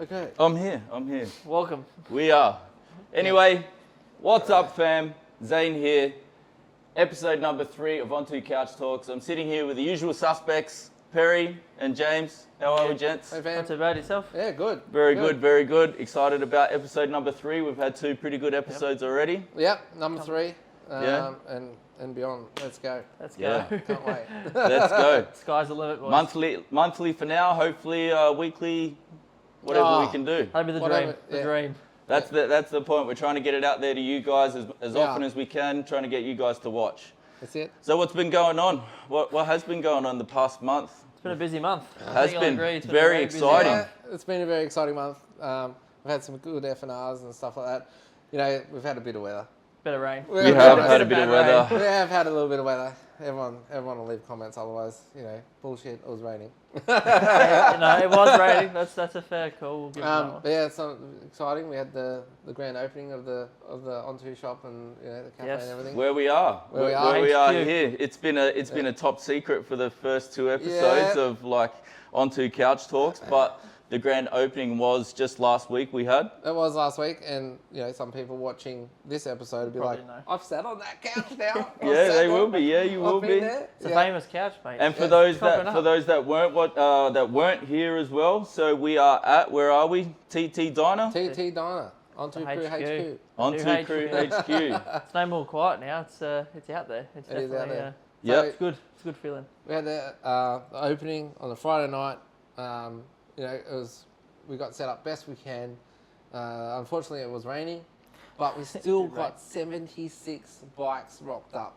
Okay. I'm here. Welcome. We are. Anyway, what's up, fam? Zane here. Episode number 3 of On2 Couch Talks. I'm sitting here with the usual suspects, Perry and James. How are we, gents? Hey, fam. Not too bad yourself? Yeah, good. Very good, very good. Excited about episode number 3. We've had 2 pretty good episodes already. Yep, number 3. Yeah. And beyond. Let's go. Let's Yeah. go. Can't wait. Let's go. Sky's the limit, boys. Monthly for now. Hopefully, weekly, whatever we can do. That'd be the Whatever, dream. The yeah. dream. That's the point. We're trying to get it out there to you guys as Yeah. often as we can. Trying to get you guys to watch. That's it. So what's been going on? What has been going on the past month? It's been a busy month. Has think I'll been agree. It's very a very busy exciting. month. Yeah, it's been a very exciting month. We've had some good F&Rs and stuff like that. You know, we've had a bit of weather. Bit of rain. We have had a bit of weather. We have had a little bit of weather. Everyone will leave comments otherwise. You know, bullshit. It was raining. No, it was raining. That's a fair call. We'll give it that one. But yeah, it's exciting. We had the grand opening of the On2 shop and the cafe Yes. and everything. Where we are HQ. here. It's been a top secret for the first 2 episodes of like On2 Couch Talks, but the grand opening was just last week we had. It was last week, and some people watching this episode will be Probably like, know. "I've sat on that couch now." Yeah, they will be. Yeah, you will I've been be. there. It's a Yeah. famous couch, mate. And for Yeah. those Propping up. that weren't here as well, so we are at, where are we? TT Diner. TT Diner, On2Crew HQ. On2Crew HQ. It's no more quiet now. It's out there. It's It is definitely out there. Yep. it's good. It's a good feeling. We had the opening on the Friday night. We got set up best we can. Unfortunately, it was raining, but we still got 76 bikes rocked up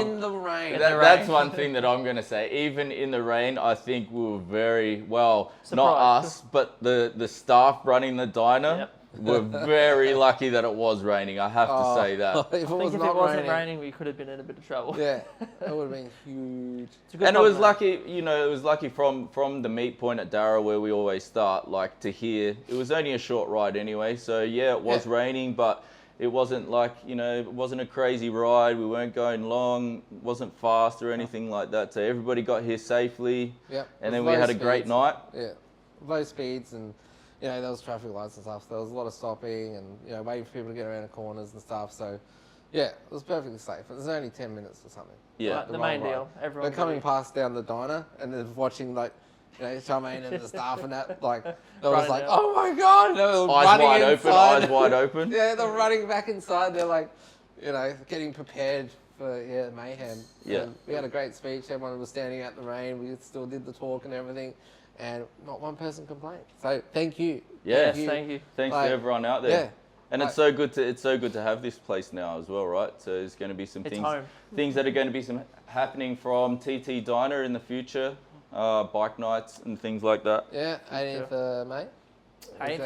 in the rain. That's one thing that I'm going to say. Even in the rain, I think we were very well. Not Surprised. us, but the staff running the diner. Yep. We're very lucky that it was raining. I have to say that. If it I think was if not it wasn't raining, raining, we could have been in a bit of trouble. yeah, it would have been huge. It's a good And it was compliment. lucky, it was lucky from the meet point at Darra where we always start, like to here. It was only a short ride anyway, so yeah, it was raining, but it wasn't like, it wasn't a crazy ride. We weren't going long, wasn't fast or anything like that. So everybody got here safely. Yep. And then we had a great night. Yeah, low speeds and there was traffic lights and stuff. So there was a lot of stopping and waiting for people to get around the corners and stuff. So yeah, it was perfectly safe. It was only 10 minutes or something. Yeah. Like, the main deal. Everyone We're coming past down the diner and then watching Charmaine and the staff and that they were just like, down. oh my god, and they were Eyes running wide inside. open, eyes wide open. Yeah, they're running back inside. They're like, getting prepared for mayhem. Yeah. And we had a great speech. Everyone was standing out in the rain. We still did the talk and everything, and not one person complained. So thank you. Yeah. Thank you. Thanks Like, to everyone out there. Yeah. And it's so good to have this place now as well, right? So there's going to be some It's things home. that are going to be happening from TT Diner in the future, bike nights and things like that. Yeah, 18th of May. 18th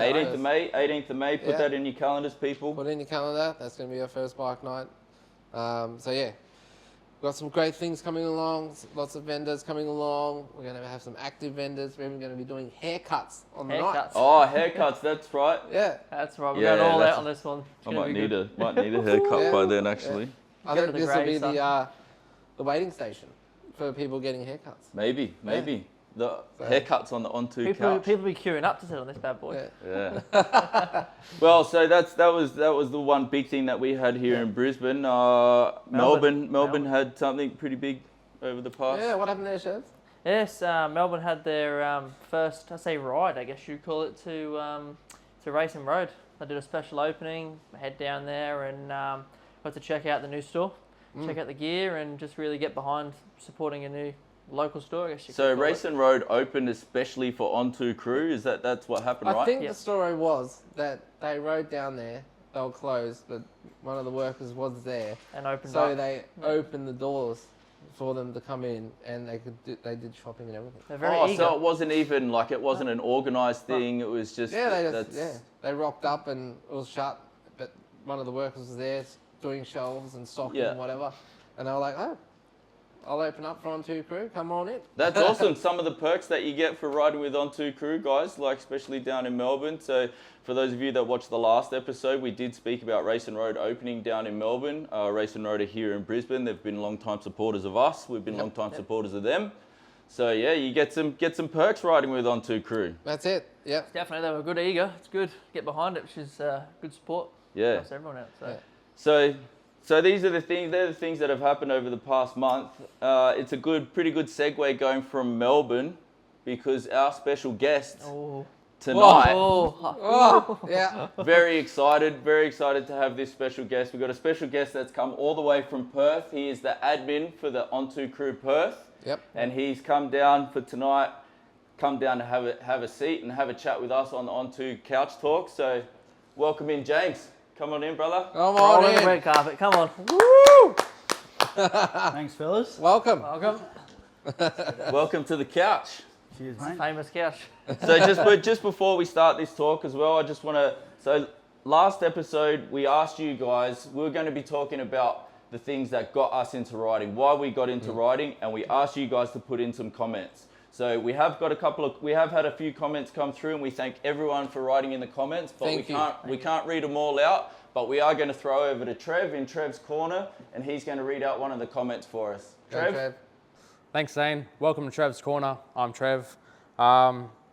18th of May. Put Yeah. that in your calendars, people. Put it in your calendar. That's going to be our first bike night. We've got some great things coming along. Lots of vendors coming along. We're going to have some active vendors. We're even going to be doing haircuts on the night. Haircuts. Oh, haircuts. That's right. Yeah. That's right. We're Yeah, going all that's- out on this one. It's I gonna might be need good. a haircut Yeah. by then, actually. I Go think to the this will be grave, the waiting station for people getting haircuts. Maybe. The haircuts on the On2 couch. People be queuing up to sit on this bad boy. Yeah. Yeah. Well, so that was the one big thing that we had here in Brisbane. Melbourne had something pretty big over the past. Yeah, what happened there, Chevs? Yes, Melbourne had their first, ride, I guess you'd call it, to Race and Road. They did a special opening, head down there and got to check out the new store, check out the gear and just really get behind supporting a new local store, I guess you So could call Race it. and Road opened especially for On2Crew. That's what happened, right? I think Yep. the story was that they rode down there, they were closed, but one of the workers was there. And opened So up. they opened the doors for them to come in and they did shopping and everything. They're very eager. So it wasn't even like it wasn't an organised thing. It was just They rocked up and it was shut, but one of the workers was there doing shelves and stocking Yeah. and whatever. And they were like, oh, I'll open up for On2Crew, come on in. That's awesome. Some of the perks that you get for riding with On2Crew, guys, like especially down in Melbourne. So for those of you that watched the last episode, we did speak about Race and Road opening down in Melbourne. Race and Road are here in Brisbane. They've been long-time supporters of us. We've been long-time supporters of them. So yeah, you get some perks riding with On2Crew. That's it. Yep. Definitely, they were good eager. It's good. Get behind it, which is good support. Yeah. Helps everyone out. So. Yeah. So these are the things. They're the things that have happened over the past month. It's a pretty good segue going from Melbourne, because our special guest tonight. Oh, yeah. Very excited to have this special guest. We've got a special guest that's come all the way from Perth. He is the admin for the On2Crew Perth. Yep. And he's come down for tonight. Come down to have a seat and have a chat with us on the On2 Couch Talk. So, welcome in, James. Come on in, brother. Come Roll on in the in. red carpet. Come on. Woo! Thanks, fellas. Welcome. Welcome. Welcome to the couch. Cheers, mate. Famous couch. So just before we start this talk as well, I just want to, so last episode we asked you guys, we were going to be talking about the things that got us into riding, why we got into riding, and we asked you guys to put in some comments. So we have had a few comments come through, and we thank everyone for writing in the comments, but we can't read them all out, but we are going to throw over to Trev in Trevs Corner, and he's going to read out one of the comments for us. Trev? Trev. Thanks, Zane. Welcome to Trevs Corner. I'm Trev.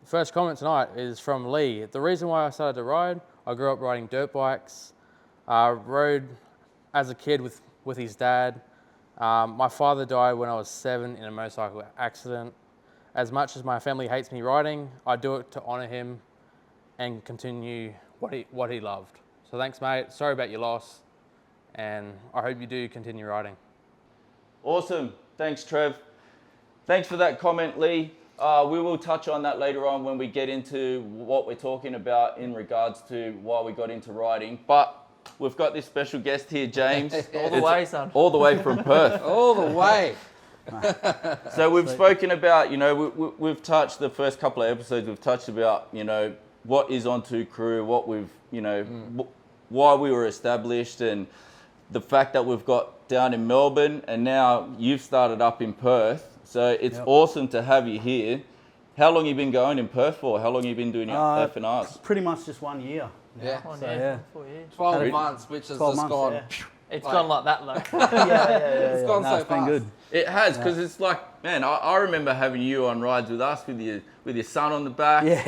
First comment tonight is from Lee. The reason why I started to ride, I grew up riding dirt bikes, rode as a kid with his dad. My father died when I was 7 in a motorcycle accident. As much as my family hates me riding, I do it to honour him and continue what he loved. So thanks, mate. Sorry about your loss, and I hope you do continue riding. Awesome. Thanks, Trev. Thanks for that comment, Lee. We will touch on that later on when we get into what we're talking about in regards to why we got into riding. But we've got this special guest here, James. All the way, son. All the way from Perth. All the way. So we've spoken about, we've touched the first couple of episodes, we've touched about, what is On2Crew, what we've, why we were established, and the fact that we've got down in Melbourne, and now you've started up in Perth. So it's awesome to have you here. How long have you been going in Perth for? How long have you been doing your F&Rs? Pretty much just 1 year. Yeah. 4 years. 12 months, which has 12 just months, gone. yeah. It's gone like that, though. It's gone No, so it's been fast. good. It has, because it's like, man, I remember having you on rides with us with your son on the back. Yeah. And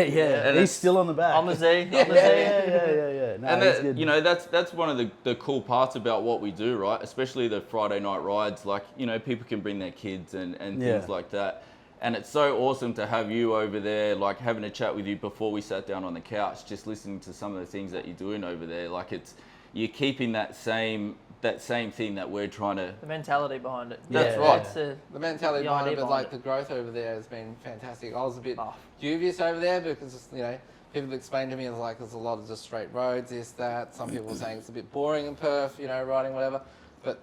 He's it's- still on the back. On the Z. Yeah. No, And he's that, good. that's one of the cool parts about what we do, right? Especially the Friday night rides, like, people can bring their kids and things like that. And it's so awesome to have you over there, like having a chat with you before we sat down on the couch, just listening to some of the things that you're doing over there. Like you're keeping that same thing that we're trying to. The mentality behind it. That's right. It's, The mentality The behind idea it, but behind like the growth over there has been fantastic. I was a bit Oh. dubious over there because, people explained to me, it's like there's a lot of just straight roads, this, that. Some people were saying it's a bit boring in Perth, riding, whatever. But,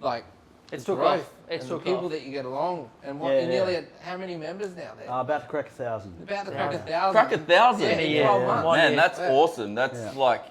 like, It's the took growth off. It's and the took people off. that you get along. And what, Yeah, you're nearly yeah. at how many members now there? About to crack 1,000. About to Yeah. crack 1,000. Crack 1,000. Yeah, In a in year. 12 Yeah. months. One Man, year. that's Yeah. awesome. That's Yeah. like,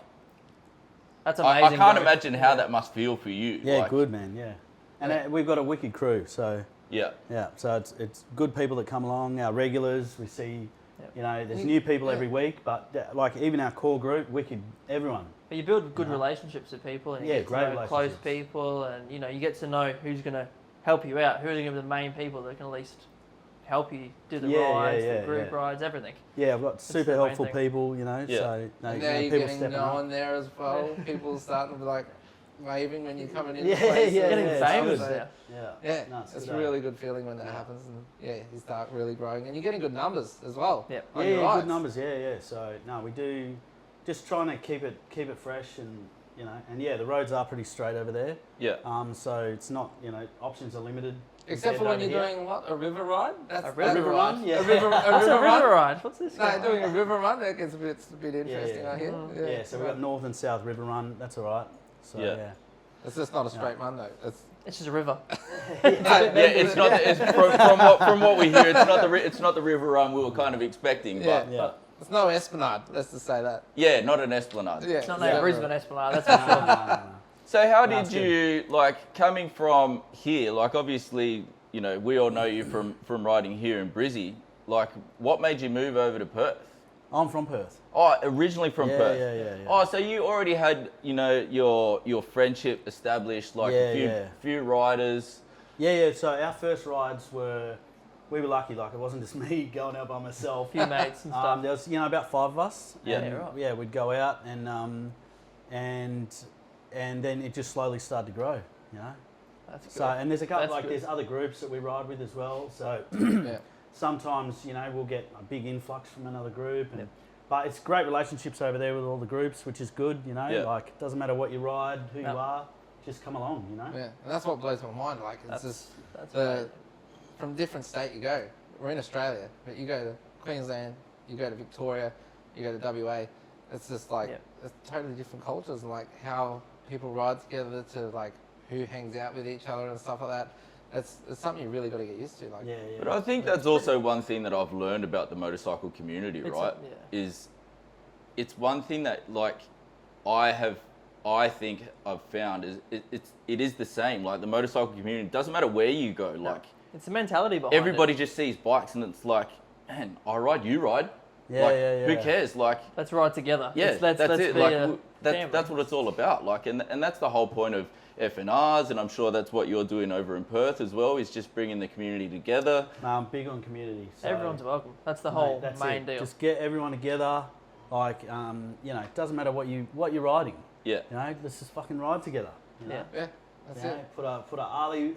That's I amazing. can't growth. imagine how that must feel for you. Yeah, like, good, man, yeah. And we've got a wicked crew, so Yeah. so it's good people that come along, our regulars, we see, Yep. there's new people Yeah. every week, but like even our core group, wicked, everyone. But you build good relationships with people, and you Yeah, get great to know close relationships. people, and you get to know who's going to help you out, who are going to be the main people that can at least help you do the rides, the group rides, everything. Yeah, I've got super the main helpful thing. people, Yeah. so And now you're people getting stepping known up. there as well. People starting to be like waving when you're coming in. Yeah, places. yeah, Getting it's famous good. now. Yeah, Yeah, it's it's good, a really good feeling when that happens, and you start really growing, and you're getting good numbers as well. Yep. on your Yeah, rides. good numbers. Yeah. So no, we do just trying to keep it fresh, and the roads are pretty straight over there. Yeah. So it's not options are limited. Except for compared when to you're over here. doing what, a river ride? That's A river run? Yeah. A river What's a river run. ride? What's this? No, guy? doing a river run that gets a bit interesting. yeah. I hear. Yeah, so we've got north and south river run. That's all right. So Yeah. yeah. It's just not a straight run though. It's It's just a river. Yeah, it's not. It's from what we hear, it's not the river run we were kind of expecting. Yeah. But Yeah. it's no Esplanade. Let's just say that. yeah, not an Esplanade. Yeah, It's not yeah. no Brisbane Esplanade, that's for sure. No. So how No, did it's you coming from here? Like obviously, we all know you from riding here in Brizzy. Like, what made you move over to Perth? I'm from Perth. Oh, originally from Yeah, Perth. yeah. Oh, so you already had your friendship established, like Yeah, yeah. few riders. Yeah. So our first rides were we were lucky. Like, it wasn't just me going out by myself. A few mates and stuff. There was, about 5 of us. Yeah. And, Yeah, right. yeah, we'd go out and then it just slowly started to grow. That's good. So, and there's a couple, That's good. there's other groups that we ride with as well. So Yeah. sometimes, we'll get a big influx from another group. And, Yep. But it's great relationships over there with all the groups, which is good, Yeah. Like, it doesn't matter what you ride, who No. you are, just come along, Yeah, and that's what blows my mind. Like, it's just That's the great. from different state you go. We're in Australia, but you go to Queensland, you go to Victoria, you go to WA. It's just like Yep. it's totally different cultures and like how people ride together to like who hangs out with each other and stuff like that. It's something you really got to get used to. Like, Yeah. But I think that's also one thing that I've learned about the motorcycle community, It's right? yeah. Is it's one thing that like I think I've found is it is the same. Like the motorcycle community, doesn't matter where you go. Like It's the mentality behind everybody it. just sees bikes and it's like, man, I ride, you ride. Yeah, like, yeah. Who cares? Like, Let's ride together. yeah, let's that's it. be Like, a family. that's what it's all about. Like, and that's the whole point of FNRs, and I'm sure that's what you're doing over in Perth as well. Is just bringing the community together. No, I'm big on community. So, Everyone's welcome. That's the mate, whole that's main it. deal. Just get everyone together. Like, it doesn't matter what you're riding. Yeah. Let's just fucking ride together. Yeah. yeah, that's it. Put a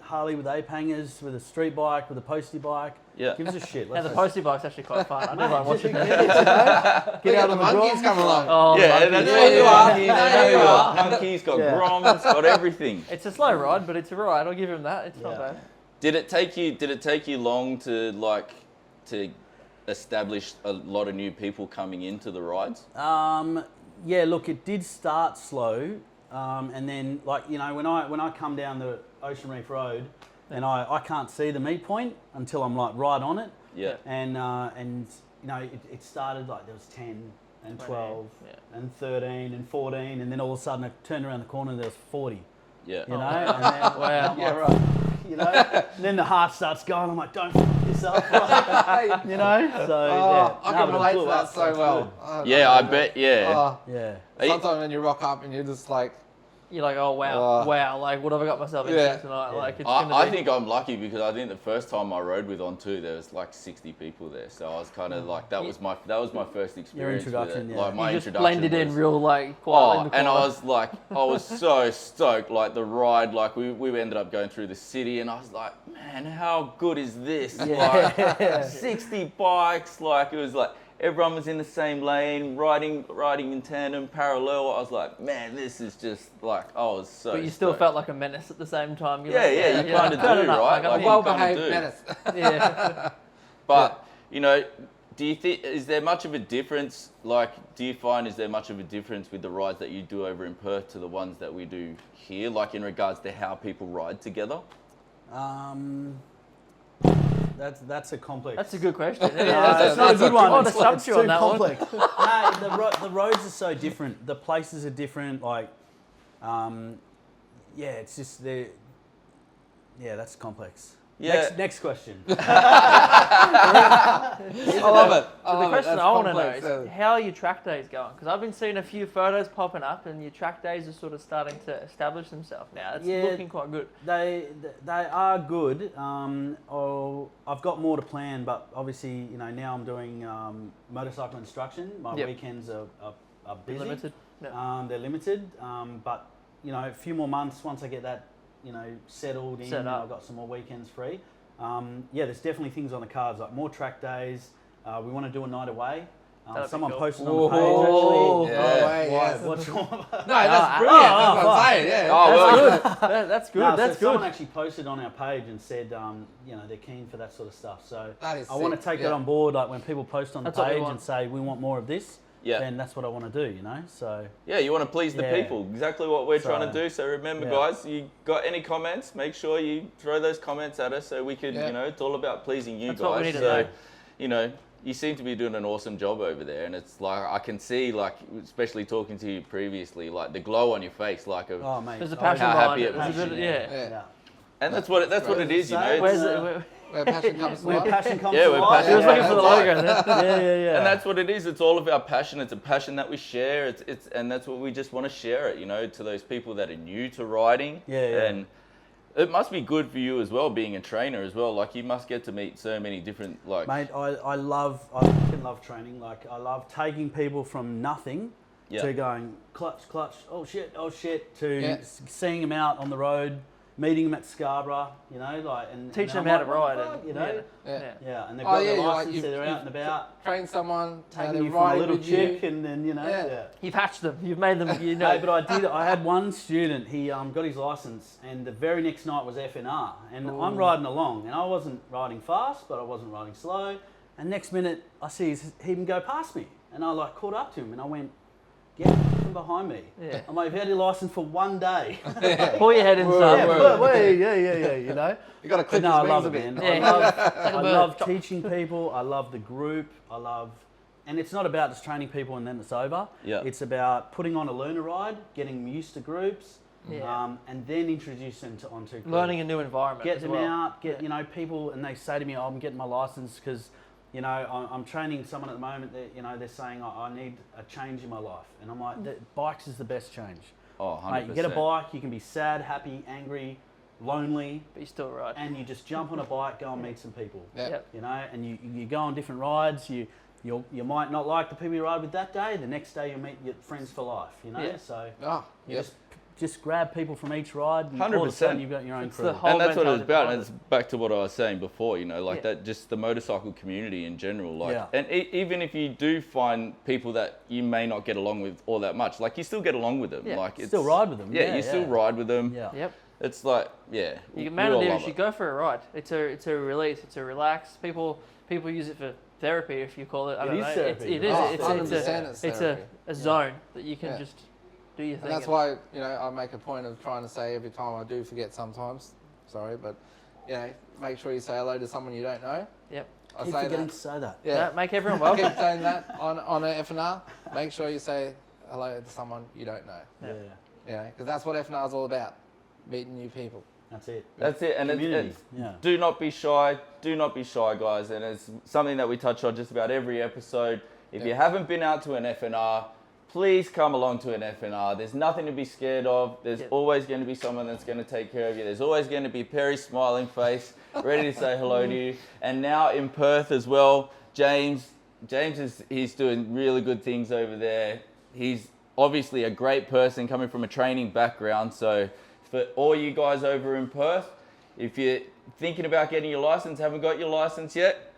Harley with ape hangers, with a street bike, with a postie bike. Yeah. Give us a shit. Yeah, the postie bike's actually quite fun. I do like watching Get that. out on the the monkeys ground. come along. Oh, Yeah, monkey. that's Yeah, what you you are. are. Yeah, you are. Monkeys got Yeah. groms, got everything. It's a slow ride, but it's a ride. I'll give him that. It's not Yeah. bad. Did it take you long to establish a lot of new people coming into the rides? Yeah, look, it did start slow, and then when I come down the Ocean Reef Road, and I can't see the meet point until I'm like right on it, Yeah. and it started like there was 10 and 12 Yeah. and 13 and 14, and then all of a sudden I turned around the corner and there was 40. Yeah. And then I'm Yeah, like, right. then the heart starts going. I'm like, don't fuck this up, like, so Oh, I can but it relate to blew that up, so it's well. Oh, Yeah, I bet. Yeah. Oh, good. Yeah. Are you- sometimes when you rock up and you're just like, You're like, oh wow, Oh. wow, like what have I got myself into Yeah. tonight? Yeah. Like it's gonna I be. think I'm lucky because I think the first time I rode with On2, there was like 60 people there, so I was kind of like that was my first experience introduction, with it. yeah. Like my you just introduction blended in was- real like quietly in the and I corner. was so stoked. Like the ride, like we ended up going through the city, and I was like, man, how good is this? Like 60 bikes, like it was like everyone was in the same lane, riding in tandem, parallel. I was like, man, this is just like I was so. But you still stoked. felt like a menace at the same time. You're Yeah, like, yeah, you kind of turn do, it up, right? like, I'm Like, in. well well-behaved do. menace. Yeah. But do you think is there much of a difference? Like, do you find is there much of a difference with the rides that you do over in Perth to the ones that we do here? Like in regards to how people ride together? That's a complex. That's a good question. Yeah, That's that's not a good one. I would have It's stumped you on too that one. complex. No, the roads are so different. The places are different. Like, it's just the. Yeah, that's complex. Yeah. Next question. I love it. So the question That's I want to know complex, is how are your track days going? Because I've been seeing a few photos popping up, and your track days are sort of starting to establish themselves now. It's Yeah. looking quite good. They are good. I've got more to plan, but obviously, now I'm doing motorcycle instruction. My Yep. weekends are busy. Limited. Yeah. They're limited, but a few more months once I get that settled in, Set and up. I've got some more weekends free. There's definitely things on the cards, like more track days. We want to do a night away. That'd be Someone cool. posted on the page Oh, actually. yeah. Way, Why? yes. What's wrong? No, that's brilliant. That's what I'm saying. Yeah. Oh, well, That's good. No, That's so someone good. actually posted on our page and said, they're keen for that sort of stuff. So That is I want to sick, take yeah. that on board. Like when people post on That's the what we page want. and say we want more of this, Yeah. then that's what I want to do. So Yeah, you want to please the Yeah. people. Exactly what we're So, trying to do. So remember, yeah. guys, you got any comments? Make sure you throw those comments at us so we could, Yeah. it's all about pleasing you That's guys. what we need to so, know. you seem to be doing an awesome job over there, and it's like I can see, like, especially talking to you previously, like the glow on your face, like of, oh mate, There's a I passion How behind happy it. it There's a makes bit, you. yeah. Yeah. and that's what it is, you know. So- Where's it's- it? Where- Where passion comes to Where life. passion comes Yeah, to where life. passion He was Yeah, looking for the that's logo. Yeah. And that's what it is. It's all about passion. It's a passion that we share. And that's what we just want to share it, to those people that are new to riding. Yeah. And It must be good for you as well, being a trainer as well. Like, you must get to meet so many different, like... Mate, I fucking love training. Like, I love taking people from nothing to going clutch, oh shit, to seeing them out on the road, meeting them at Scarborough, you know, like... and teaching and them how to I'm ride. like, and, you know? Yeah. And they've got their like license, they're out and about. Train someone, Taking you from a little chick and then, you know... You've hatched them. You've made them, you know. No, but I had one student, he got his license, and the very next night was FNR. And I'm riding along, and I wasn't riding fast, but I wasn't riding slow. And next minute, I see him go past me. And I like caught up to him, and I went, get from behind me. Yeah. I'm like, you've had your license for 1 day. Pull your head inside. Yeah, you know. You got to click But no, I his love wings it, a man. bit. I love teaching people. I love the group. And it's not about just training people and then it's over. Yeah. It's about putting on a learner ride, getting them used to groups, and then introduce them to On2Crew. Learning a new environment. Get as them well. out, you know, people, and they say to me, oh, I'm getting my license because, you know, I'm training someone at the moment that, you know, they're saying, I need a change in my life. And I'm like, bikes is the best change. Oh, 100%. Mate, you get a bike, you can be sad, happy, angry, lonely, But you still ride. and you just jump on a bike, go and meet some people. Yep. You know, and you go on different rides. You might not like the people you ride with that day. The next day you meet your friends for life. You know, Yeah. so Oh, just grab people from each ride, and all of a 100%. sudden you've got your own It's crew. the whole And that's what it was mentality about, and it's back to what I was saying before, you know, like Yeah. that, just the motorcycle community in general, like, Yeah. and even if you do find people that you may not get along with all that much, like, you still get along with them, Yeah. like, it's, Still ride with them. yeah, you still ride with them, Yeah. Yep. it's like, yeah, You we man all of love you it. go for a ride. It's a release. It's a relax. People use it for therapy, if you call it. I don't It know. is therapy. It is. Oh, It's 100% a it's therapy. zone that you can Yeah. just do your thing. And that's why, you know, I make a point of trying to say every time I do forget sometimes, sorry, but, you know, make sure you say hello to someone you don't know. Yep. I Keep say forgetting that. to say that. Yeah. Make everyone I keep welcome. saying that on a FNR. Make sure you say hello to someone you don't know. Yeah. You know, because that's what FNR is all about, meeting new people. That's it. That's it, and Community. it's do not be shy, guys, and it's something that we touch on just about every episode. If you haven't been out to an FNR, please come along to an FNR. There's nothing to be scared of. There's always going to be someone that's going to take care of you. There's always going to be Perry's smiling face, ready to say hello to you. And now in Perth as well, James he's doing really good things over there. He's obviously a great person coming from a training background. So for all you guys over in Perth, if you're thinking about getting your license, haven't got your license yet,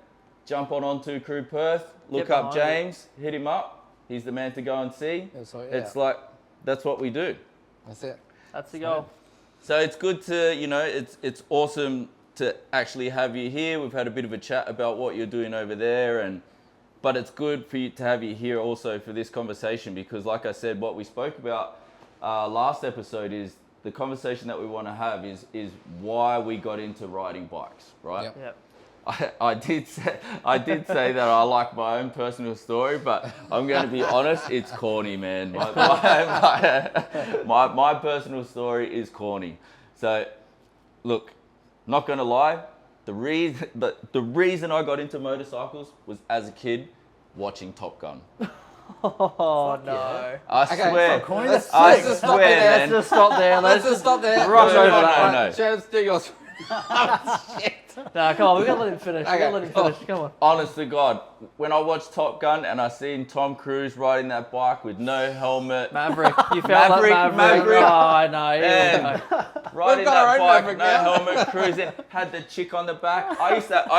jump on On2Crew Perth, look up James, hit him up. He's the man to go and see. It's like, that's what we do. That's it. That's the goal. So it's good to, you know, it's awesome to actually have you here. We've had a bit of a chat about what you're doing over there, but it's good for you to have you here also for this conversation, because like I said, what we spoke about last episode is the conversation that we want to have is why we got into riding bikes, right? Yep. I did say that I like my own personal story, but I'm going to be honest, it's corny, man. My personal story is corny. So, look, not going to lie, the reason I got into motorcycles was as a kid watching Top Gun. Oh, no. yeah. I swear. Let's I just stop swear, there. man. Let's just stop there. Let's just stop there. Rush over No, that. no. Trevs, do yours. Shit. No, come on. We gotta let him finish. We Okay. gotta let him finish. Come on. Honest to God, when I watched Top Gun and I seen Tom Cruise riding that bike with no helmet, Maverick. You found that Maverick. Oh, I know. Man, riding got our that own bike, Maverick no now. helmet, cruising, had the chick on the back. I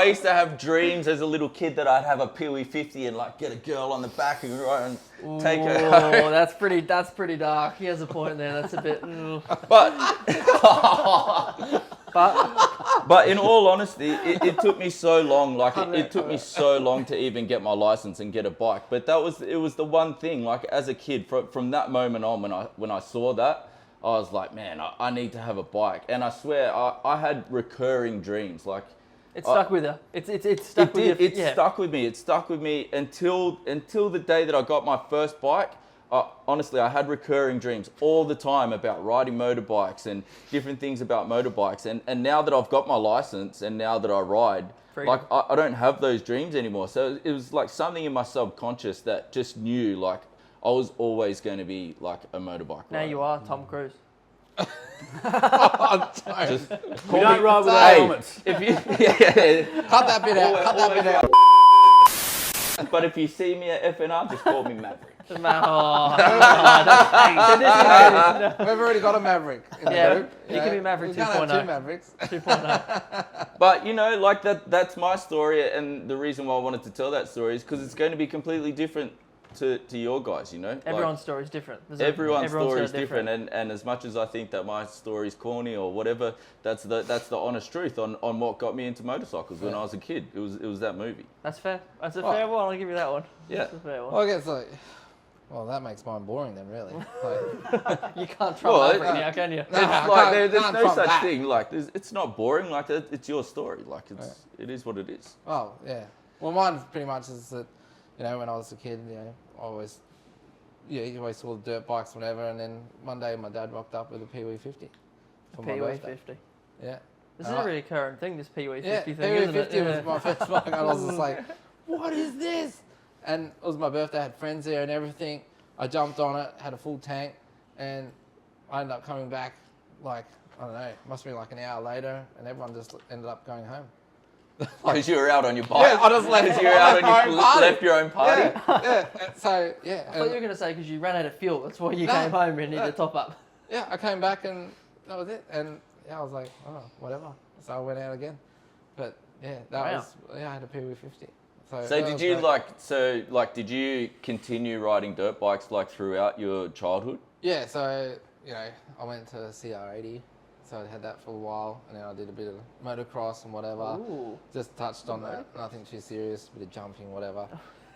used to have dreams as a little kid that I'd have a Pee-wee 50 and like get a girl on the back and ride and take her home. Oh, that's pretty dark. He has a point there. That's a bit. But in all honesty, it took me so long. Like it took me so long to even get my license and get a bike. But it was the one thing. Like as a kid, from that moment on, when I saw that, I was like, man, I need to have a bike. And I swear, I had recurring dreams. Like It stuck with you. It's stuck with you. It stuck with me. It stuck with me until the day that I got my first bike. Honestly, I had recurring dreams all the time about riding motorbikes and different things about motorbikes. And now that I've got my license and now that I ride, like I don't have those dreams anymore. So it was like something in my subconscious that just knew like I was always going to be like a motorbike rider. Now you are Tom Cruise. Oh, don't. Just We don't ride without Hey, helmets. if you, yeah, Cut that bit out. Cut that bit out. but if you see me at FNR, just call me Maverick. We've already got a Maverick in the Yeah, group. you can be Maverick we can't have 2.0. two Mavericks. 2.0. But you know, like that's my story, and the reason why I wanted to tell that story is because it's going to be completely different to your guys, you know? Everyone's story is different. Everyone's story story is different, and as much as I think that my story is corny or whatever, that's the honest truth on what got me into motorcycles when I was a kid. It was that movie. That's fair. That's a fair one. I'll give you that one. Yeah. That's a fair one. Well, I guess well, that makes mine boring then, really. Like, You can't trump Well, Maverick now, can you? No. It's like there's can't no trump such that. thing. Like it's not boring. Like it's your story. Like it is what it is. oh, yeah. Well, mine pretty much is that, you know, when I was a kid, you know, you always saw the dirt bikes, whatever, and then one day my dad rocked up with a Pee-wee 50 for my Pee-wee birthday. 50. Yeah. This is And a really current thing, this Pee-wee 50 Yeah, thing, Pee-wee isn't 50 it? was my first bike, and I was just like, what is this? And it was my birthday, I had friends there and everything. I jumped on it, had a full tank, and I ended up coming back, like, I don't know, must have been like an hour later, and everyone just ended up going home. Because you were out on your bike. Yeah, I just left. Because you were out my on own your party. left your own party. Yeah. So, yeah. I thought you were going to say because you ran out of fuel, that's why you No, came home and needed no. to top up. Yeah, I came back and that was it. And yeah, I was like, oh, whatever. So I went out again. But yeah, Wow. I had a Pee-wee 50. So So that did was you great. did you continue riding dirt bikes like throughout your childhood? Yeah, so, you know, I went to CR80. So I had that for a while, and then I did a bit of motocross and whatever. Ooh. Just touched on that, nothing too serious, a bit of jumping, whatever.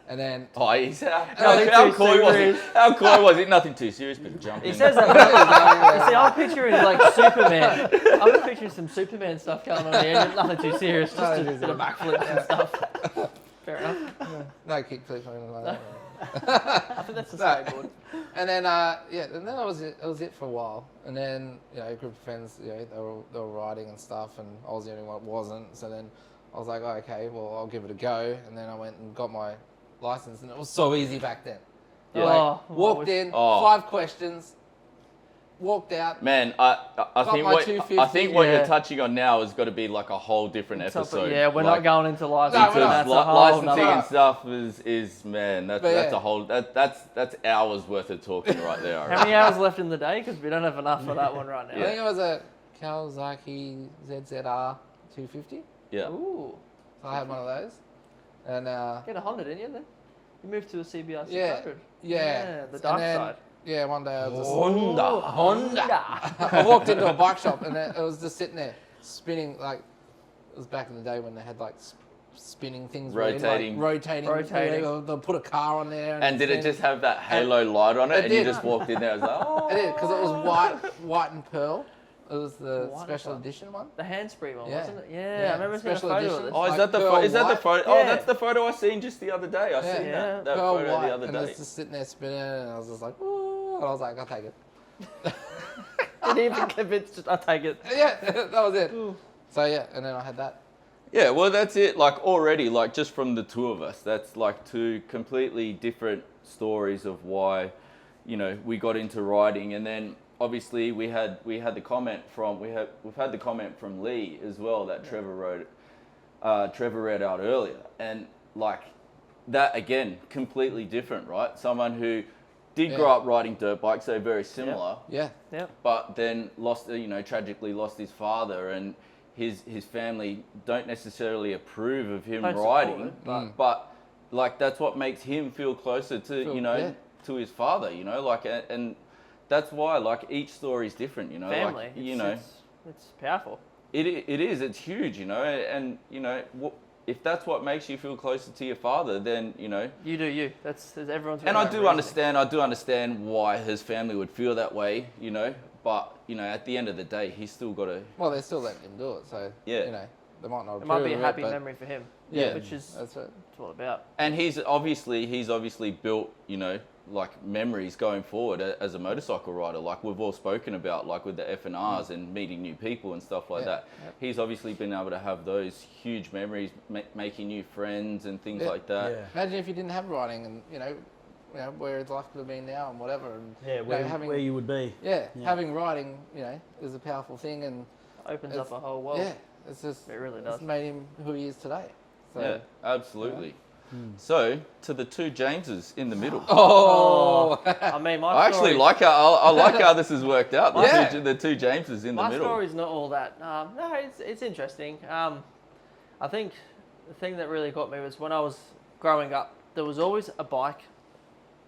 And then Oh, he's Nothing how too coy was serious. it? How coy was it? Nothing too serious, but jumping. He says that. You see, I'm picturing like Superman. I'm just picturing some Superman stuff going on here. Nothing too serious, just No, a it bit isn't. of backflips and stuff. Fair enough. no kickflips or anything like that. I think that's the skateboard. And then and then that was it for a while. And then, you know, a group of friends, you know, they were riding and stuff, and I was the only one that wasn't. So then I was like, oh, okay, well, I'll give it a go. And then I went and got my license, and it was so easy back then. Yeah. Like, walked in, 5 questions, walked out. Man, I think my what 250, what yeah. you're touching on now has got to be like a whole different episode. Yeah, we're Like, not going into licensing. No, we're not. That's a Because whole licensing nother. and stuff is man, that's But that's yeah. a whole that's hours worth of talking right there. I How reckon. many hours left in the day? Because we don't have enough for that one right I now. think it was a Kawasaki ZZR 250. Yeah. Ooh. So I had one of those. And Get a Honda, didn't you then? You moved to a CBR 600. yeah. Yeah, the dark And then, side. Yeah, one day I was just... Honda. I walked into a bike shop and it was just sitting there spinning, like, it was back in the day when they had like spinning things. Rotating. Rotating. They'll put a car on there. And did it spin. just have that halo light on it? It And you did. just walked in there. I was like, oh. It did, because it was white and pearl. It was the White and special pearl. edition one. The handspree one, Yeah. wasn't it? Yeah, Yeah, I remember seeing a special photo of edition. this. Oh, is Like that the pearl is that the white? photo? Oh, Yeah. that's the photo I seen just the other day. I seen Yeah. that Pearl photo white, the other and day. it's just sitting there spinning, and I was just like, ooh, and I was like, I'll take it. Didn't even convince, just I'll take it. Yeah, that was it. So yeah, and then I had that. Yeah, well, that's it. Like already, like just from the two of us, that's like 2 completely different stories of why, you know, we got into riding. And then obviously we had the comment from we've had the comment from Lee as well that Trevor read out earlier, and like that again, completely different, right? Someone who did grow up riding dirt bikes, so very similar. Yeah. Yep. But then tragically lost his father, and his family don't necessarily approve of him Don't support riding, it, but like that's what makes him feel closer to to his father, like, and that's why like each story is different, Family. like, It's powerful. it is, it's huge, and if that's what makes you feel closer to your father, then You do you. That's everyone's. and got I their do own understand why his family would feel that way, but at the end of the day, he's still got to. Well, they're still letting him do it, so Yeah. they might not. reasoning. It might be a approve of happy but memory for him. Yeah. Which is That's it. it's all about. And he's obviously built, like memories going forward as a motorcycle rider, like we've all spoken about, like with the FNRs and meeting new people and stuff like that. Yep. He's obviously been able to have those huge memories, making new friends and things Yeah. like that. Yeah. Imagine if you didn't have riding, and where his life could have been now and whatever. And Yeah, you know, where you would be. Yeah, having riding, is a powerful thing, and Opens up a whole world. yeah, it's just It really does. It's made him who he is today. So, Yeah, absolutely. So to the two Jameses in the middle. Oh, I mean, my I actually story, like how I like how this has worked out. Yeah. The two Jameses in the my middle. story's not all that. No, it's interesting. I think the thing that really got me was when I was growing up, there was always a bike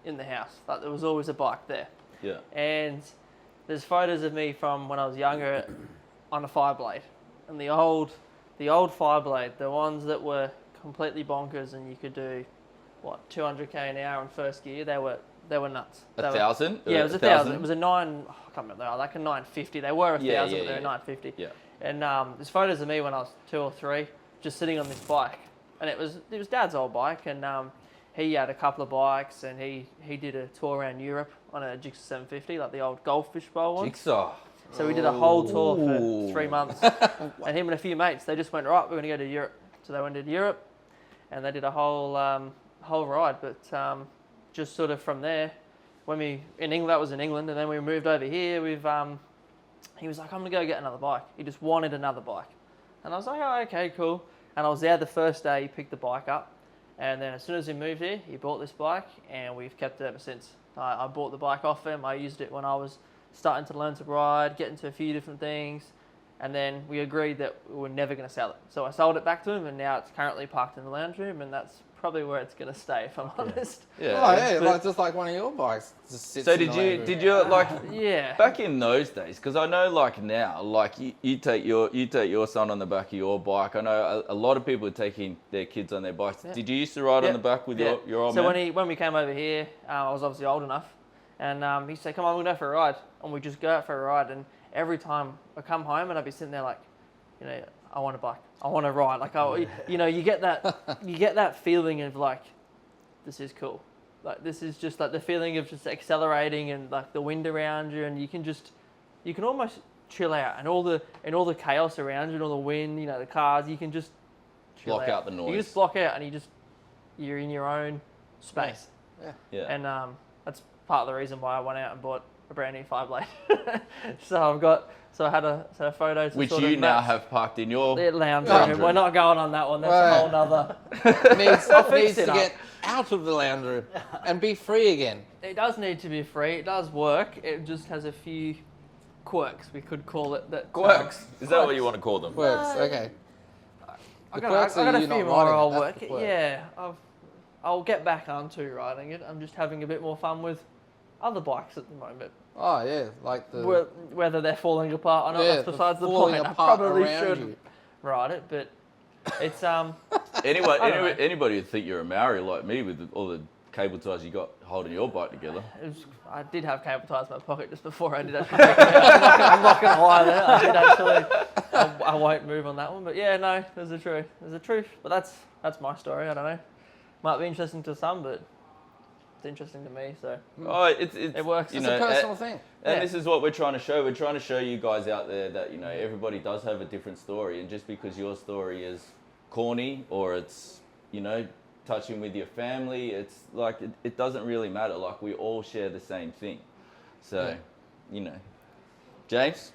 in the house. Like there was always a bike there. Yeah. And there's photos of me from when I was younger on a Fireblade, and the old Fireblade, the ones that were completely bonkers, and you could do 200k an hour in first gear. They were nuts. They were- 1,000? Yeah, it was 1,000. It was a 9. I can't remember. Like a 950. They were 1,000, Yeah, but they yeah. were 950. Yeah. And there's photos of me when I was 2 or 3, just sitting on this bike, and it was Dad's old bike, and he had a couple of bikes, and he did a tour around Europe on a Jigsaw 750, like the old Goldfish Bowl one. Jigsaw. So we did a whole tour Ooh. for 3 months, and him and a few mates, they just went, right, we're going to go to Europe. So they went to Europe, and they did a whole ride. But just sort of from there, when that was in England, and then we moved over here. He was like, I'm going to go get another bike. He just wanted another bike, and I was like, oh, okay, cool. And I was there the first day he picked the bike up, and then as soon as he moved here, he bought this bike, and we've kept it ever since. I bought the bike off him. I used it when I was starting to learn to ride, get into a few different things, and then we agreed that we were never going to sell it. So I sold it back to him, and now it's currently parked in the lounge room, and that's probably where it's going to stay, if I'm honest. Yeah. oh yeah, just like one of your bikes just sits. So in the lounge room. did you like Yeah. back in those days? Because I know like now, like you take your son on the back of your bike. I know a lot of people are taking their kids on their bikes. Yeah. Did you used to ride on the back with your old man? So when we came over here, I was obviously old enough, and he said, "Come on, we'll go for a ride," and we just go out for a ride. And every time I come home, and I'd be sitting there like, I want a bike, I want to ride. Like, you get that feeling of like, this is cool. Like this is just like the feeling of just accelerating and like the wind around you, and you can almost chill out, and all the chaos around you and all the wind, the cars, you can just chill Block out the noise. You just block out, and you're in your own space. Yeah. And that's part of the reason why I went out and bought a brand new Fireblade. So I had a photo to Which sort you of now match have parked in your the lounge lounge room. room. We're not going on that one. That's Right. a whole nother. needs fixed to it up. get out of the lounge room and be free again. It does need to be free. It does work. It just has a few quirks, we could call it. That Quirks. Is that what you want to call them? Works, okay. I The got quirks a are you few not more. riding it, I'll that's work. the quirk. Yeah, I'll get back onto riding it. I'm just having a bit more fun with other bikes at the moment. Oh yeah, like the Whether they're falling apart or not, yeah, that's besides the falling point. I apart probably around should you. ride it, but it's I don't Anybody would think you're a Maori like me with all the cable ties you got holding your bike together. I did have cable ties in my pocket just before I did actually take it out. I'm not going to lie there. I did actually. I won't move on that one, but yeah, no, there's a truth. There's a truth, but that's my story. I don't know. Might be interesting to some, but it's interesting to me. So Oh, it's it works. It's a personal thing. And Yeah. this is what we're trying to show. We're trying to show you guys out there that, everybody does have a different story. And just because your story is corny or it's, touching with your family, it's like, it doesn't really matter. Like, we all share the same thing. So, James?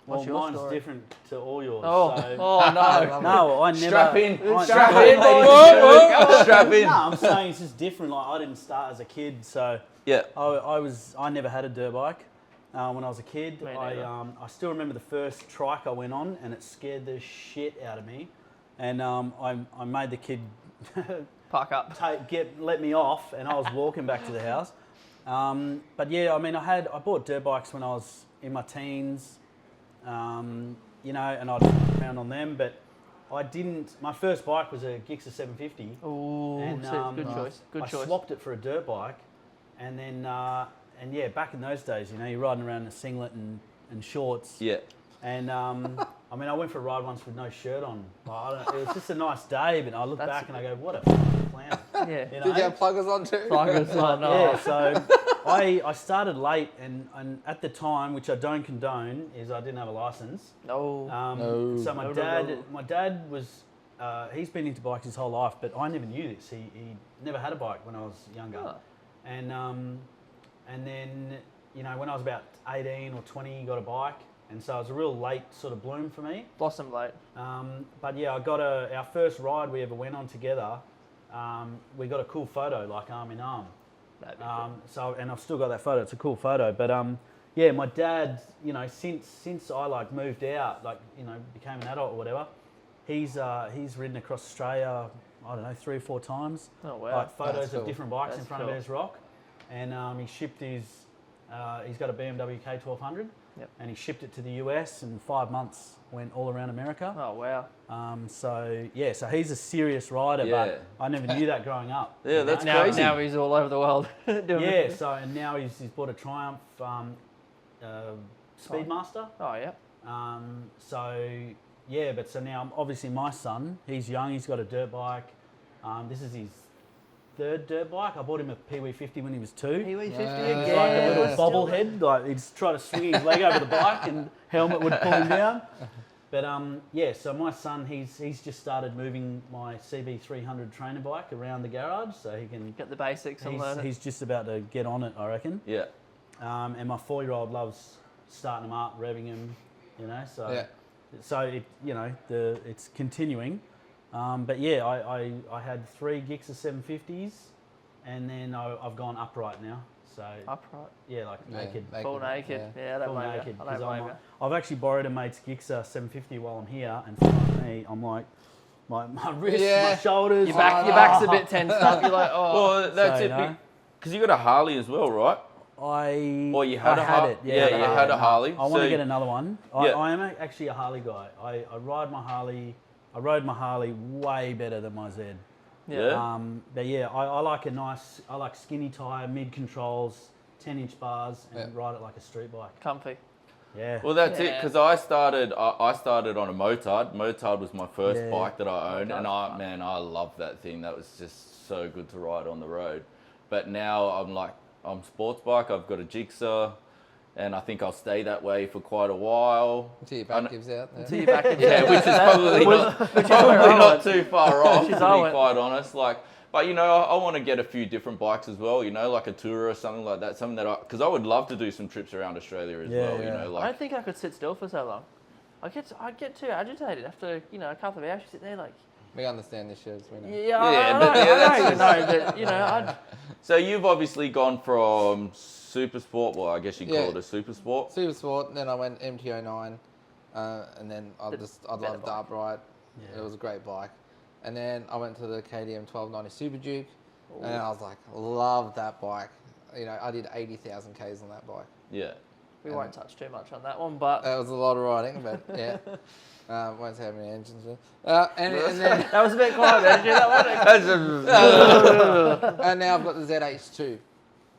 What's your mine's story? different to all yours. Oh, so. no. No, I never. Strap in. Strap in, ladies and gentlemen. Strap in. No, I'm saying it's just different. Like I didn't start as a kid, so Yeah. I never had a dirt bike when I was a kid. Me I neither. still remember the first trike I went on, and it scared the shit out of me. And I made the kid Park up. let me off, and I was walking back to the house. But yeah, I mean, I bought dirt bikes when I was in my teens, and I'd walk around on them. But I didn't. My first bike was a Gixxer 750. Ooh, And, good choice. Good I choice. swapped it for a dirt bike, and then back in those days, you're riding around in a singlet and shorts. Yeah. And I went for a ride once with no shirt on. It was just a nice day, but I look back and I go, what a fucking clown. Yeah. Did you have pluggers on too? Pluggers on. Yeah, so I started late, and at the time, which I don't condone, is I didn't have a license. No. So my dad was, he's been into bikes his whole life, but I never knew this. He never had a bike when I was younger. Oh. and then when I was about 18 or 20, got a bike, and so it was a real late sort of bloom for me. Blossom late. But yeah, I got our first ride we ever went on together. We got a cool photo, like arm in arm. That'd be cool. So, and I've still got that photo. It's a cool photo. But yeah, my dad, since I like moved out, became an adult or whatever, he's ridden across Australia, I don't know, 3 or 4 times. Oh wow. Like photos That's of cool. different bikes in That's front cool. of Ayers Rock, and he shipped his. He's got a BMW K1200, Yep. and he shipped it to the US, and 5 months went all around America. Oh wow. So he's a serious rider, Yeah. but I never knew that growing up. Yeah, that's Now, crazy. now he's all over the world doing Yeah, it. so and now he's bought a Triumph Speedmaster. Oh yeah. So now obviously my son, he's young, he's got a dirt bike. This is his 3rd dirt bike. I bought him a Pee-wee 50 when he was 2. Pee-wee 50 Yeah. again. He's like a little Still bobblehead, like he'd try to swing his leg over the bike and helmet would pull him down. But so my son, he's just started moving my CB300 trainer bike around the garage, so he can. Get the basics and learn it. He's just about to get on it, I reckon. Yeah. And my 4-year-old loves starting them up, revving them, So, Yeah. so it, it's continuing. But yeah, I had 3 Gixxer 750s, and then I've gone upright now. So Upright. yeah, like naked. Full naked. Yeah, I don't Full blame naked. you. I don't 'cause blame you. I've actually borrowed a mate's Gixxer 750 while I'm here, and for me, I'm like, my wrists, Yeah. my shoulders. Your back's a bit tensed up. You're like, oh. Well, that's So, it. Because you got a Harley as well, right? Or you had I a had Har- it. yeah, you had a Harley. I want So- to get another one. Yeah. I am actually a Harley guy. I ride my Harley. I rode my Harley way better than my Z. Yeah. But yeah, I like skinny tyre, mid controls, 10-inch bars, and ride it like a street bike. Comfy. Yeah. Well, that's it. Yeah. Because I started on a Motard. Motard was my first Yeah. bike that I owned, and Motard's fun. I loved that thing. That was just so good to ride on the road. But now I'm sports bike. I've got a Gixxer, and I think I'll stay that way for quite a while. Until your back gives out. So you're back in Yeah, which is probably not too far off, to be quite honest. But I want to get a few different bikes as well. Like a Tourer or something like that. Something that because I would love to do some trips around Australia as Yeah, well. yeah. I don't think I could sit still for so long. I'd get too agitated after a couple of hours. You sit there like. We understand this shows. We know. Yeah, that's I know, but I'd. So you've obviously gone from super sport. Well, I guess you call it a super sport. Super Sport, then I went MT09, and then I loved the upright. Yeah. It was a great bike. And then I went to the KTM 1290 Super Duke, and I was like, loved that bike. I did 80,000 Ks on that bike. Yeah. We won't touch too much on that one, but That was a lot of riding, but yeah. Won't say how many engines were. And then that was a bit quiet. Did you that one? and now I've got the ZH2,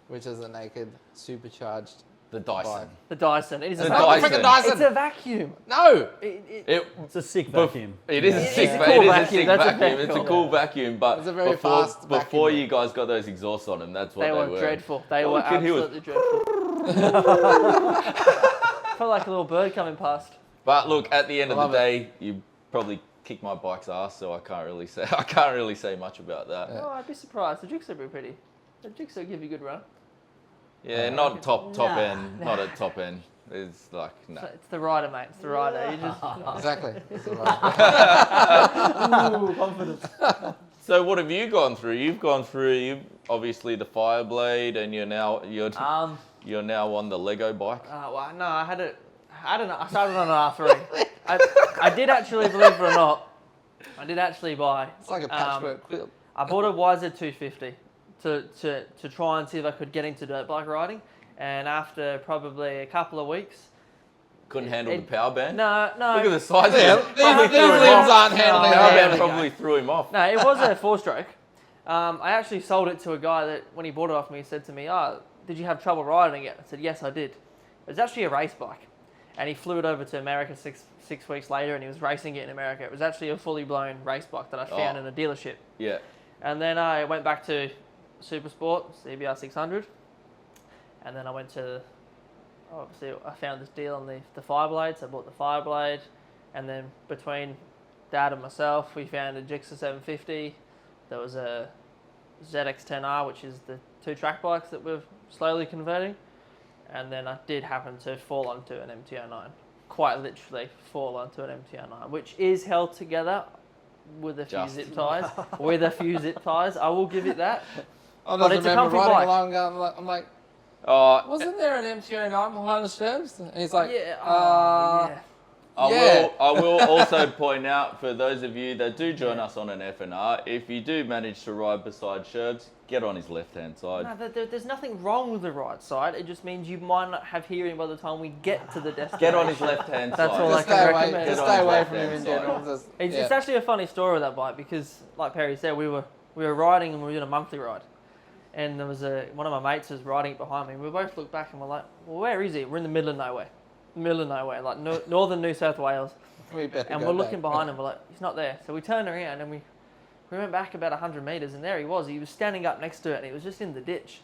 which is a naked supercharged The Dyson. bike. The Dyson. It is The a Dyson. Freaking Dyson! It's a vacuum. No! It's a sick vacuum. It is a sick a vacuum. cool It is a vacuum. sick That's a vacuum. It's a vacuum. cool vacuum, but It's a very fast before vacuum. you guys got those exhausts on them, that's what They they were dreadful. They Oh, were look at who was- absolutely dreadful. Felt like a little bird coming past. But look, at the end of I the love it. day, you probably kick my bike's ass, so I can't really say much about that. Oh, I'd be surprised. The Gixxer would be pretty. The Gixxer would give you a good run. Yeah, not top Nah. end, not at top end. It's like no. It's the rider, mate. It's the rider. You just. Exactly. That's the right. Ooh, confidence. So what have you gone through? You've gone through obviously the Fireblade, and you're now on the Lego bike. Well, no, I started on an R3. I did actually, believe it or not, I did actually buy. It's like a patchwork quilt. I bought a YZ250 to try and see if I could get into dirt bike riding, and after probably a couple of weeks, Couldn't handle the power band. no. Look at the size Yeah, of it. these limbs aren't handling The power it. band probably threw him off. No, it was a 4-stroke. I actually sold it to a guy that, when he bought it off me, he said to me, did you have trouble riding it? I said, yes, I did. It was actually a race bike. And he flew it over to America six weeks later, and he was racing it in America. It was actually a fully blown race bike that I found in a dealership. Yeah. And then I went back to Super Sport, CBR 600. And then I went to, obviously, I found this deal on the Fireblade, so I bought the Fireblade. And then between Dad and myself, we found a Gixxer 750. There was a ZX10R, which is the 2 track bikes that we're slowly converting. And then I did happen to fall onto an MT-09. Quite literally fall onto an MT-09, which is held together with a few zip ties. I will give it that. I But just it's a remember comfy riding bike. along going, I'm like, wasn't there an MT-09 behind the Trevs? And he's like, Yeah. yeah. I will also point out for those of you that do join us on an FNR, if you do manage to ride beside Trevs, get on his left-hand side. No, there's nothing wrong with the right side. It just means you might not have hearing by the time we get to the destination. Get on his left-hand side. That's all I Just can stay away, recommend. just Get stay on away his from him in left-hand general. Just, It's actually a funny story with that bike because, like Perry said, we were riding and we were doing a monthly ride. And there was one of my mates was riding it behind me. We both looked back and we're like, well, where is he? We're in the middle of nowhere. Like northern New South Wales. we better And go we're looking back. behind him, we're like, he's not there. So we turned around and we went back about 100 metres and there he was. He was standing up next to it and he was just in the ditch.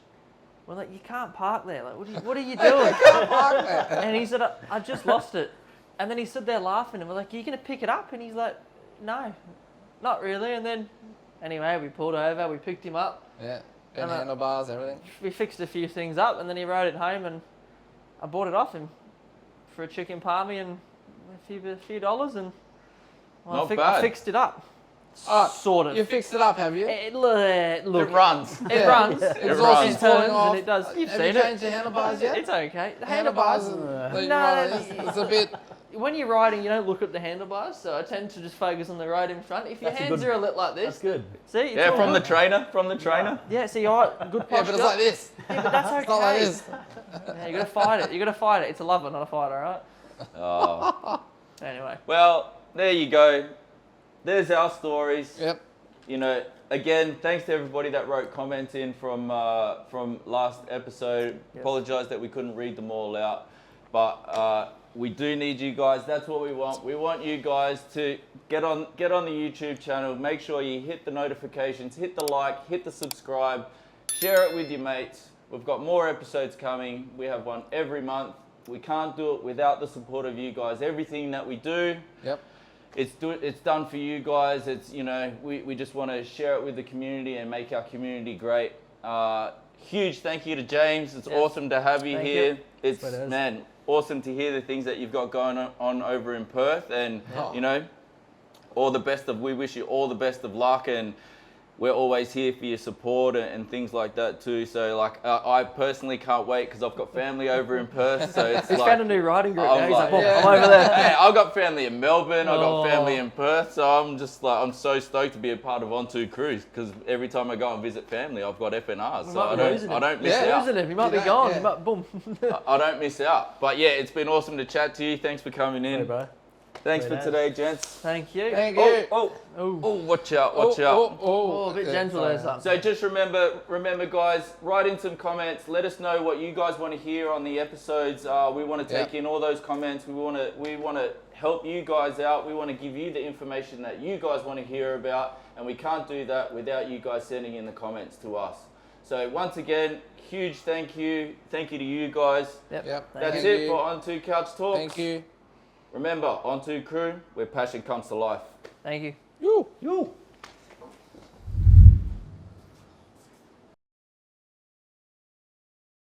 We're like, you can't park there. Like, what are you doing? Park there. And he said, I just lost it. And then he stood there laughing and we're like, are you going to pick it up? And he's like, no, not really. And then, anyway, we pulled over, we picked him up. Yeah, and And, handlebars, everything. We fixed a few things up and then he rode it home and I bought it off him for a chicken palmy and a few dollars and well, Not bad. I fixed it up. Sort of. You fixed it up, have you? Look, It runs. it runs. It's It all runs. It falling turns off. and it does. You've Have seen you it. changed the handlebars yet? It's okay. The handlebars, handlebars. it's a bit. When you're riding, you don't look at the handlebars, so I tend to just focus on the road in front. If your That's a hands good- are a lit like That's this, good. see? It's Yeah, all from the good. trainer. Yeah, see, all right, good Yeah, posture. but it's like this. Yeah, but that's okay. It's not like this. Yeah, you gotta fight it. You gotta fight it. It's a lover, not a fighter, alright? Oh. Anyway. Well, there you go. There's our stories. Yep. You know, again, thanks to everybody that wrote comments in from last episode. Yes. Apologise that we couldn't read them all out, but we do need you guys. That's what we want. We want you guys to get on the YouTube channel. Make sure you hit the notifications, hit the like, hit the subscribe, share it with your mates. We've got more episodes coming. We have one every month. We can't do it without the support of you guys. Everything that we do, Yep. it's done for you guys. It's, you know, we just want to share it with the community and make our community great. Huge thank you to James. It's awesome to have you Thank here. you. It's, Sweet as. man, awesome to hear the things that you've got going on over in Perth. And, you know, we wish you all the best of luck. And we're always here for your support and things like that too. So like, I personally can't wait because I've got family over in Perth. So it's He's like, found a new riding group now. I'm He's like, like, "Oh, I'm over there." Hey, I've got family in Melbourne. I've got Oh. family in Perth. So I'm just like, I'm so stoked to be a part of On2Crew because every time I go and visit family, I've got FNRs. We So might I be losing don't him. miss Yeah. out. Losing him. He might be You don't, gone. yeah. He might, boom. I don't miss out. But yeah, it's been awesome to chat to you. Thanks for coming in. Hey, bro. Thanks Sweet for as. today, gents. Thank you. Thank Oh, you. oh, Oh, oh, watch out, watch out. oh, a bit gentle there, son. So just remember guys, write in some comments. Let us know what you guys want to hear on the episodes. We want to take in all those comments. We want to help you guys out. We want to give you the information that you guys want to hear about, and we can't do that without you guys sending in the comments to us. So once again, huge thank you to you guys. Yep. Yep. Thank That's you. it for On2 Couch Talks. Thank you. Remember, On2Crew, where passion comes to life. Thank you. You. You.